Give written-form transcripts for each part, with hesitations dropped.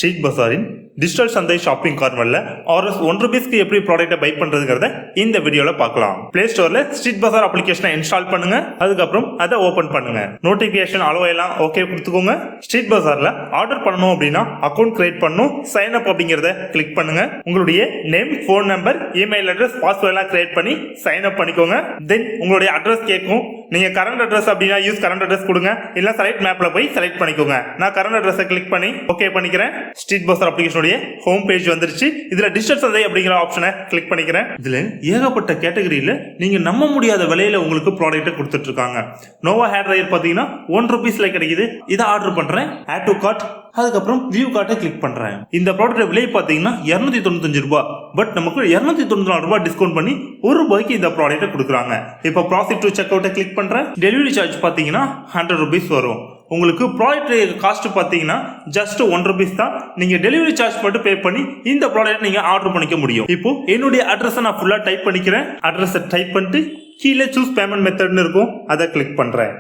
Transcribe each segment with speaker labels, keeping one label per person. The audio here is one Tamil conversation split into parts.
Speaker 1: ஸ்ட்ரீட் பஜாரின் டிஜிட்டல் சந்தை ஷாப்பிங் கார்னர்ல RS 1 ரூபீஸ்க்கு எப்படி ப்ராடக்ட்டை பை பண்றதுங்கறத இந்த வீடியோல பார்க்கலாம். பிளே ஸ்டோர்ல ஸ்ட்ரீட் பஜார் அப்ளிகேஷனை இன்ஸ்டால் பண்ணுங்க. அதுக்கப்புறம் அதை ஓபன் பண்ணுங்க. நோட்டிபிகேஷன் அலோ எல்லாம் ஓகே கொடுத்துக்கோங்க. ஸ்ட்ரீட் பஜார்ல ஆர்டர் பண்ணணும் அப்படின்னா அக்கவுண்ட் கிரியேட் பண்ணணும். சைன் அப் அப்படிங்கறத கிளிக் பண்ணுங்க. உங்களுடைய name, phone number, email address, password எல்லாம் கிரியேட் பண்ணி சைன் அப் பண்ணிக்கோங்க. தென் உங்களுடைய அட்ரஸ் கேட்கும். நீங்க கரண்ட் அட்ரஸ் அப்படின்னா யூஸ் கரண்ட் அட்ரஸ் கொடுங்க. இல்ல செலக்ட் மேப்ல போய் செலக்ட் பண்ணிக்கோங்க. நான் கரண்ட் அட்ரஸை கிளிக் பண்ணி ஓகே பண்ணிக்கிறேன். ஸ்ட்ரீட் பஜார் அப்ளிகேஷனுடைய ஹோம் பேஜ் வந்துருச்சு. இதுல டிஜிட்டல் சந்தை அப்படிங்கிற ஆப்ஷனை கிளிக் பண்ணிக்கிறேன். இதுல ஏகப்பட்ட கேட்டகரியில நீங்க நம்ப முடியாத விலையில உங்களுக்கு ப்ராடக்ட் கொடுத்துட்டு இருக்காங்க. நோவா ஹேர் ட்ரையர் பாத்தீங்கன்னா 1 ரூபீஸ்ல கிடைக்குது. இதை ஆர்டர் பண்றேன். ஆட் டு கார்ட், அதுக்கப்புறம் வியூ கார்ட்டை கிளிக் பண்றேன். இந்த ப்ராடக்ட் விலை பாத்தீங்கன்னா 295 ரூபாய். பட் நமக்கு 294 ரூபாய் டிஸ்கவுண்ட் பண்ணி ₹1 இந்த ப்ராடக்ட் கொடுக்குறாங்க. இப்போ ப்ராசஸ் டு செக் அவுட்டை கிளிக் பண்றேன். டெலிவரி சார்ஜ் பாத்தீங்கன்னா 100 ரூபீஸ் வரும். உங்களுக்கு ப்ராடக்ட் காஸ்ட் பார்த்தீங்கன்னா ஜஸ்ட் 1 ரூபீஸ் தான். நீங்க டெலிவரி சார்ஜ் மட்டும் பே பண்ணி இந்த ப்ராடக்ட் நீங்க ஆர்டர் பண்ணிக்க முடியும். இப்போ என்னுடைய அட்ரஸை நான் ஃபுல்லா டைப் பண்ணிக்கிறேன். அட்ரஸை டைப் பண்ணிட்டு கீழே சூஸ் பேமெண்ட் மெத்தட்னு இருக்கும், அதை கிளிக் பண்றேன்.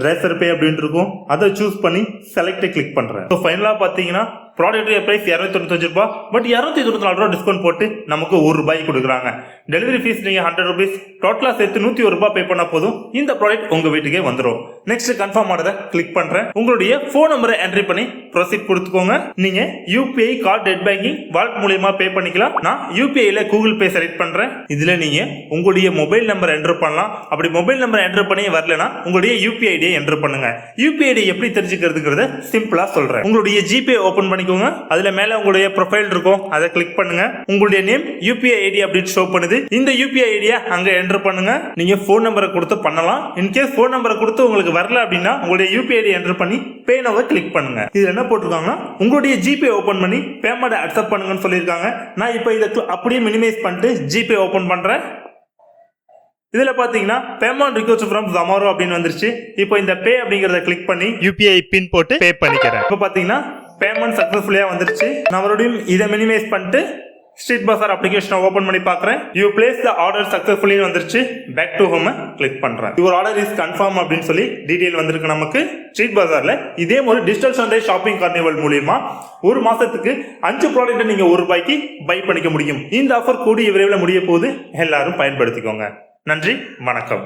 Speaker 1: ரேசர் பே அப்படின்னு இருக்கும், அதை சூஸ் பண்ணி செலக்ட் கிளிக் பண்றேன். ஸோ ஃபைனலா பாத்தீங்கன்னா ப்ராடக்ட் பிரைஸ் 295 ரூபாய். பட் 294 ரூபாய் டிஸ்கவுண்ட் போட்டு நமக்கு ₹1 கொடுக்குறாங்க. டெலிவரி ஃபீஸ் நீங்க 100 ரூபீஸ், டோட்டலா சேர்த்து 101 ரூபாய் பே பண்ணா போதும் இந்த ப்ராடக்ட் உங்க வீட்டுக்கே வந்துடும். நெக்ஸ்ட் கன்ஃபார்ம் ஆனதை கிளிக் பண்றேன். உங்களுடைய போன் நம்பரை என்ட்ரி பண்ணி ப்ரொசீட் கொடுத்துக்கோங்க. நீங்க UPI, card, net banking, wallet மூலமா பே பண்ணிக்கலாம். நான் UPIல கூகுள் பே செலக்ட் பண்றேன். இதுல நீங்க உங்களுடைய மொபைல் நம்பர் என்டர் பண்ணலாம். அப்படி மொபைல் நம்பர் என்டர் பண்ணி வரலனா உங்களுடைய UPI ஐடியை என்டர் பண்ணுங்க. UPI ஐடி எப்படி தெரிஞ்சுக்கிறதுங்கிறத சிம்பிளா சொல்றேன். உங்களுடைய ஜிபே ஓபன் பண்ணி அதுல மேல உங்களுடைய ப்ரொஃபைல் இருக்கும், அதை கிளிக் பண்ணுங்க. உங்களுடைய நேம் UPI ஐடி அப்படின்னு ஷோ பண்ணுது. இந்த UPI ஐடியை அங்க என்டர் பண்ணுங்க. நீங்க போன் நம்பரை கொடுத்து பண்ணலாம். இன்கேஸ் போன் நம்பரை கொடுத்து உங்களுக்கு வரல அப்படின்னா உங்களுடைய UPI ஐடி என்டர் பண்ணி பே நவ கிளிக் பண்ணுங்க. இதுல என்ன போட்டிருக்காங்கன்னா உங்களுடைய ஜிபே ஓபன் பண்ணி பேமெண்ட் அக்செப்ட் பண்ணுங்கன்னு சொல்லியிருக்காங்க. நான் இப்போ இதை அப்படியே மினிமைஸ் பண்ணிட்டு ஜிபே ஓபன் பண்றேன். இதுல பாத்தீங்கன்னா பேமெண்ட் ரிக்வெஸ்ட் ஃப்ரம் Zomato அப்படின்னு வந்துருச்சு. இப்போ இந்த பே அப்படிங்கறத கிளிக் பண்ணி UPI பின் போட்டு பே பண்ணிக்கிறேன். இப்போ பாத்தீங்கன்னா பேமெண்ட் சக்சஸ்ஃபுல்லா வந்துருச்சு. நான் மறுபடியும் இதை மினிமைஸ் பண்ணிட்டு ஸ்ட்ரீட் பஜார் அப்ளிகேஷனை ஓபன் பண்ணி பார்க்கறேன். You place the order successfully வந்துருச்சு. பேக் டு ஹோம் கிளிக் பண்றேன். யுவர் ஆர்டர் இஸ் கன்ஃபார்ம் அப்படின்னு சொல்லி டீடைல் வந்திருக்கு நமக்கு. ஸ்ட்ரீட் பஜார்ல இதே மாதிரி டிஜிட்டல் சந்தை ஷாப்பிங் கார்னிவல் மூலமா ஒரு மாசத்துக்கு 5 ப்ராடக்ட் நீங்க ₹1 பை பண்ணிக்க முடியும். இந்த ஆஃபர் கூடிய விரைவில் முடிய போது எல்லாரும் பயன்படுத்திக்கோங்க. நன்றி, வணக்கம்.